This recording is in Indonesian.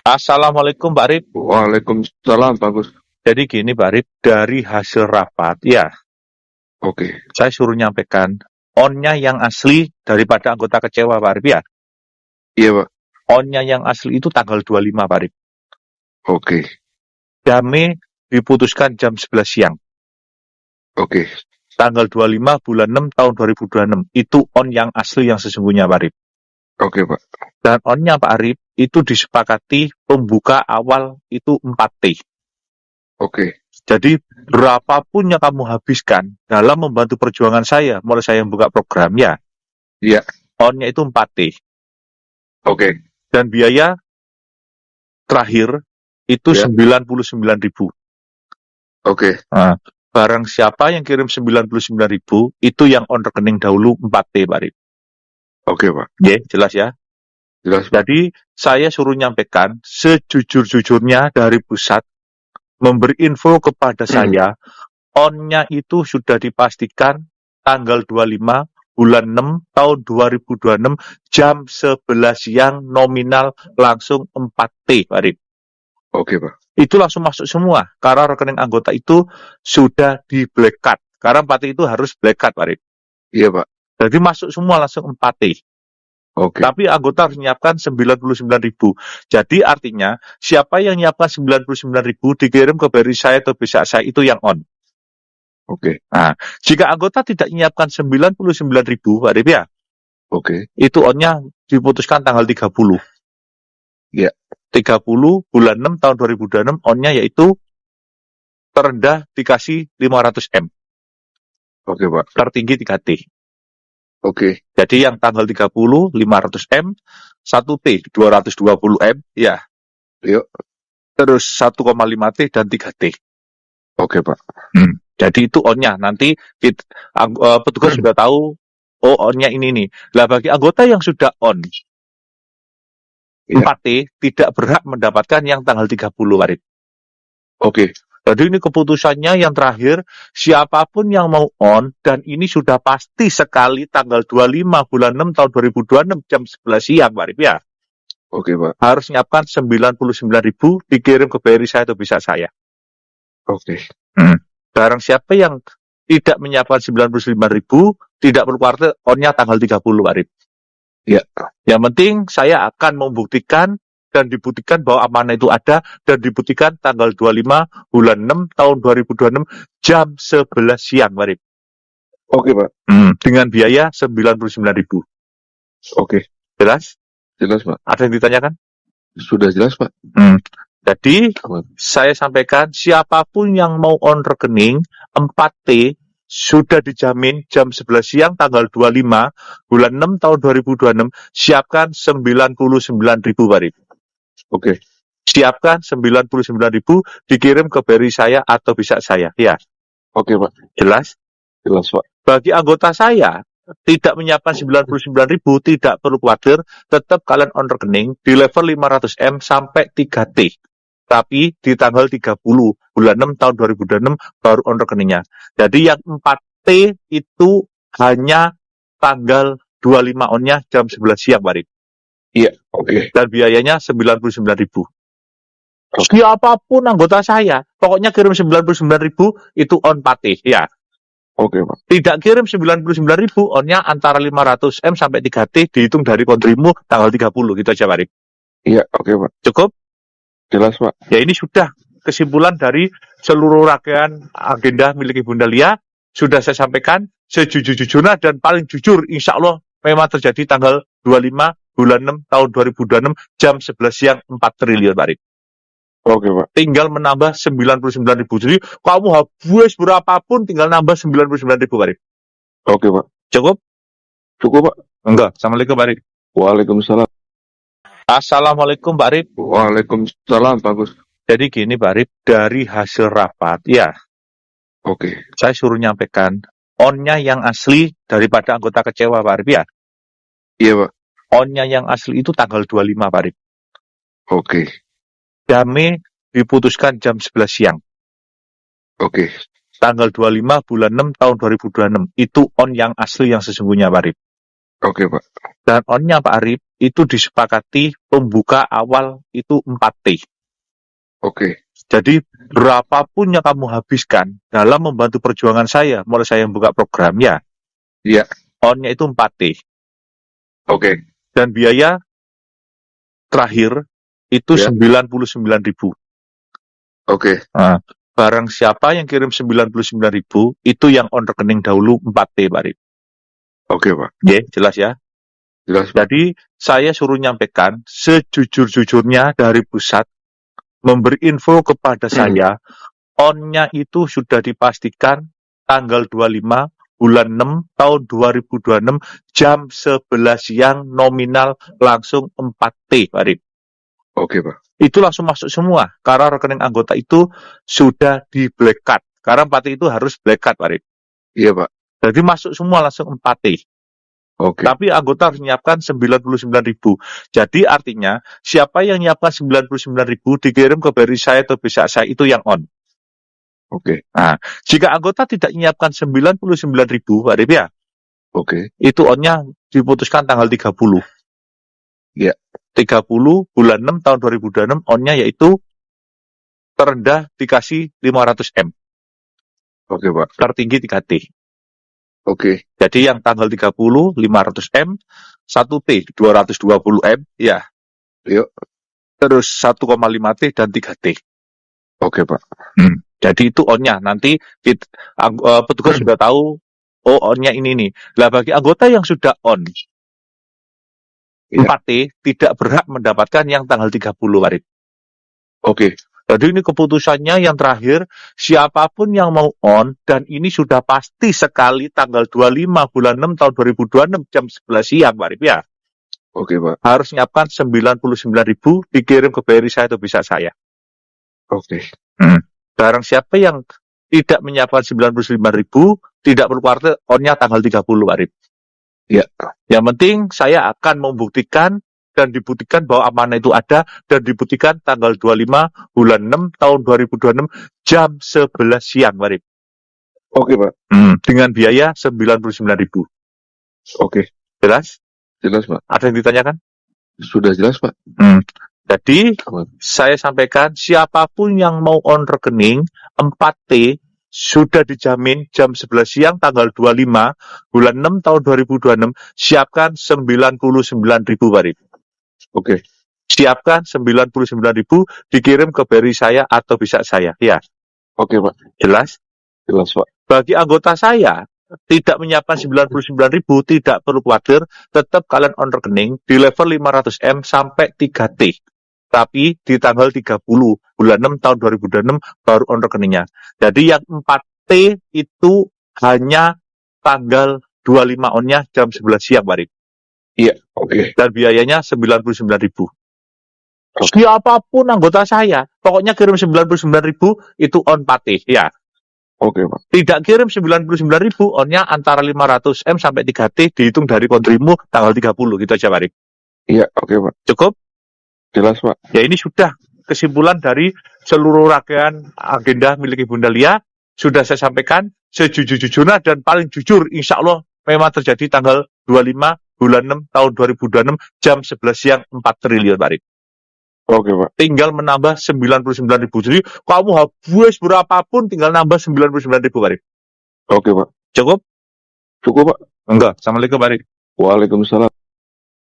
Assalamualaikum Pak Rip. Waalaikumsalam, bagus. Jadi gini Pak Rip, dari hasil rapat, ya Oke, saya suruh nyampaikan on-nya yang asli daripada anggota kecewa Pak Rip ya. iya Pak. On-nya yang asli itu tanggal 25 Pak Rip. Oke, Damai diputuskan jam 11 siang. oke, Tanggal 25 bulan 6 tahun 2026. Itu on yang asli yang sesungguhnya Pak Rip. oke Pak. Dan on-nya Pak Rip itu disepakati pembuka awal itu 4T. Oke, Jadi berapapun yang kamu habiskan dalam membantu perjuangan saya, mulai saya membuka program ya, iya, on-nya itu 4T. oke, Dan biaya terakhir itu Ya. 99.000. oke, Nah, barang siapa yang kirim 99.000 itu yang on rekening dahulu 4T Pak Rip. oke Pak. Ya, jelas ya. Jelas Pak. Jadi saya suruh nyampaikan sejujur-jujurnya dari pusat memberi info kepada saya, on-nya itu sudah dipastikan tanggal 25 bulan 6 tahun 2026 jam 11 siang nominal langsung 4T Pak Rip. Oke Pak. Itu langsung masuk semua karena rekening anggota itu sudah di black card. Karena 4T itu harus black card Pak Rip. Iya Pak. Jadi masuk semua langsung 4T. Oke, Tapi anggota harus menyiapkan 99.000. Jadi artinya siapa yang menyiapkan 99.000 dikirim ke BRI saya atau bisa saya itu yang on. oke, Nah, jika anggota tidak menyiapkan 99.000 Pak Rip ya, oke, itu on-nya diputuskan tanggal 30. Iya. 30 bulan 6 tahun 2026 on-nya yaitu terendah dikasih 500M, oke Pak. tertinggi 3T. Oke, Jadi yang tanggal 30 500M, 1T 220M, ya. Yuk. Terus 1,5T dan 3T. Oke Pak. Jadi itu on-nya. Nanti petugas sudah tahu, oh on-nya ini nih. Lah bagi anggota yang sudah on, Iya. 4T tidak berhak mendapatkan yang tanggal 30 Pak Rip. Oke, Jadi ini keputusannya yang terakhir, siapapun yang mau on, dan ini sudah pasti sekali tanggal 25 bulan 6 tahun 2026 jam 11 siang Pak Rip ya. oke Pak. Harus nyiapkan 99.000 dikirim ke BRI saya atau bisa saya. Oke, Barang siapa yang tidak menyiapkan 99.000, tidak perlu khawatir, on-nya tanggal 30 Pak Rip. Iya. Yang penting saya akan membuktikan dan dibuktikan bahwa amanah itu ada dan dibuktikan tanggal 25 bulan 6 tahun 2026 jam 11 siang Pak Rip. oke Pak. Dengan biaya 99.000. Oke, Jelas? jelas Pak. Ada yang ditanyakan? Sudah jelas Pak. Jadi Aman. saya sampaikan siapapun yang mau on rekening 4T sudah dijamin jam 11 siang tanggal 25 bulan 6 tahun 2026 siapkan 99.000 Pak Rip. Oke, Siapkan 99.000 dikirim ke BRI saya atau bisa saya. Ya, oke Pak. jelas? Jelas Pak. Bagi anggota saya tidak menyiapkan 99.000 tidak perlu khawatir, tetap kalian on rekening di level 500M sampai 3T. Tapi di tanggal 30 bulan 6 tahun 2026 baru on rekeningnya. Jadi yang 4T itu hanya tanggal 25 on-nya jam 11 siang Pak Rip. Iya, oke. Dan biayanya 99.000. Oke. Siapapun anggota saya, pokoknya kirim 99.000 itu on 4T ya. Oke Pak. Tidak kirim 99.000 on-nya antara 500M sampai 3T dihitung dari kontrimu tanggal 30 gitu aja Pak Rip. Iya, oke Pak. Cukup? Jelas Pak. Ya ini sudah kesimpulan dari seluruh rangkaian agenda milik Ibunda Lia. Sudah saya sampaikan sejujur-jujurnya dan paling jujur insya Allah memang terjadi tanggal 25 bulan 6 tahun 2026 jam 11 siang 4 triliun Pak Rip. Oke Pak. Tinggal menambah 99.000. Jadi kamu habis berapapun tinggal nambah 99.000 Pak Rip. Oke Pak. Cukup? Cukup Pak. Enggak. Assalamualaikum Pak Rip. Waalaikumsalam. Assalamualaikum Pak Rip. Waalaikumsalam, bagus. Jadi gini Pak Rip, dari hasil rapat ya Oke, saya suruh nyampaikan on-nya yang asli daripada anggota kecewa Pak Rip ya. iya Pak. On-nya yang asli itu tanggal 25 Pak Rip. Oke, Damai diputuskan jam 11 siang. oke, Tanggal 25 bulan 6 tahun 2026. Itu on yang asli yang sesungguhnya Pak Rip. oke Pak. Dan on-nya Pak Arif, itu disepakati pembuka awal itu 4T. Oke. Jadi berapapun yang kamu habiskan dalam membantu perjuangan saya, mulai saya membuka program ya, Iya. on-nya itu 4T. Oke. Dan biaya terakhir itu Ya. 99.000. Oke. Nah, barang siapa yang kirim 99.000 itu yang on rekening dahulu 4T Pak Arif. Oke, Pak. Ya, jelas ya. Jelas, Pak. Jadi saya suruh nyampaikan sejujur-jujurnya dari pusat, memberi info kepada saya, on-nya itu sudah dipastikan tanggal 25 bulan 6 tahun 2026 jam 11 siang nominal langsung 4T Pak Arif. Oke, Pak. Itu langsung masuk semua karena rekening anggota itu sudah di black card. Karena 4T itu harus black card Pak Arif. Iya, Pak. Jadi masuk semua langsung 4T. Oke. Tapi anggota harus menyiapkan 99.000. Jadi artinya siapa yang menyiapkan 99.000 dikirim ke BRI saya atau bisa saya itu yang on. Oke. Nah, jika anggota tidak menyiapkan 99.000 Pak Arif ya, Oke. itu on-nya diputuskan tanggal 30. Iya. 30 bulan 6 tahun 2026 on-nya yaitu terendah dikasih 500 M. Oke, Pak. Tertinggi 3T. Oke. Jadi yang tanggal 30 500 M, 1T 220 M, ya. Yuk. Terus 1,5T dan 3T. Oke, Pak. Jadi itu on-nya. Nanti petugas sudah tahu, oh on-nya ini nih. Lah bagi anggota yang sudah on, Iya. 4T tidak berhak mendapatkan yang tanggal 30 Arif. Oke. Jadi ini keputusannya yang terakhir, siapapun yang mau on, dan ini sudah pasti sekali tanggal 25 bulan 6 tahun 2026 jam 11 siang Pak Arif ya. Oke, Pak. Harus nyiapkan 99.000 dikirim ke BRI saya atau bisa saya. Oke. Barang siapa yang tidak menyiapkan 99.000 tidak perlu khawatir, on-nya tanggal 30 Pak Arif. Iya. Yang penting saya akan membuktikan dan dibuktikan bahwa amanah itu ada dan dibuktikan tanggal 25 bulan 6 tahun 2026 jam 11 siang Pak Arif. Oke, Pak. Dengan biaya 99.000. Oke. Jelas? Jelas, Pak. Ada yang ditanyakan? Sudah jelas, Pak. Jadi Aman. saya sampaikan siapapun yang mau on rekening 4T sudah dijamin jam 11 siang tanggal 25 bulan 6 tahun 2026 siapkan 99.000 Pak Arif. Oke. Siapkan 99.000 dikirim ke BRI saya atau bisa saya. Ya, Oke, Pak. jelas? Jelas, Pak. Bagi anggota saya tidak menyiapkan 99.000 tidak perlu khawatir, tetap kalian on rekening di level 500 M sampai 3T. Tapi di tanggal 30 bulan 6 tahun 2026 baru on rekeningnya. Jadi yang 4T itu hanya tanggal 25 on-nya jam 11 siang Pak Arif. Iya. Oke. Dan biayanya 99.000. Oke. Siapapun anggota saya, pokoknya kirim 99.000 itu on 4T. Ya. Oke, Pak. Tidak kirim 99.000 on-nya antara 500 M sampai 3T dihitung dari kontrimu tanggal 30 gitu aja Pak Arif. Iya. Oke, Pak. Cukup? Jelas, Pak. Ya ini sudah kesimpulan dari seluruh rangkaian agenda milik Ibu Lia. Sudah saya sampaikan sejujur-jujurnya dan paling jujur insya Allah memang terjadi tanggal 25 bulan 6 tahun 2026 jam 11 siang 4 triliun Pak Arif. Oke, Pak. Tinggal menambah 99.000. Jadi kamu habis berapapun tinggal nambah 99.000 Pak Arif. Oke, Pak. Cukup? Cukup, Pak. Enggak. Assalamualaikum Pak Arif. Waalaikumsalam.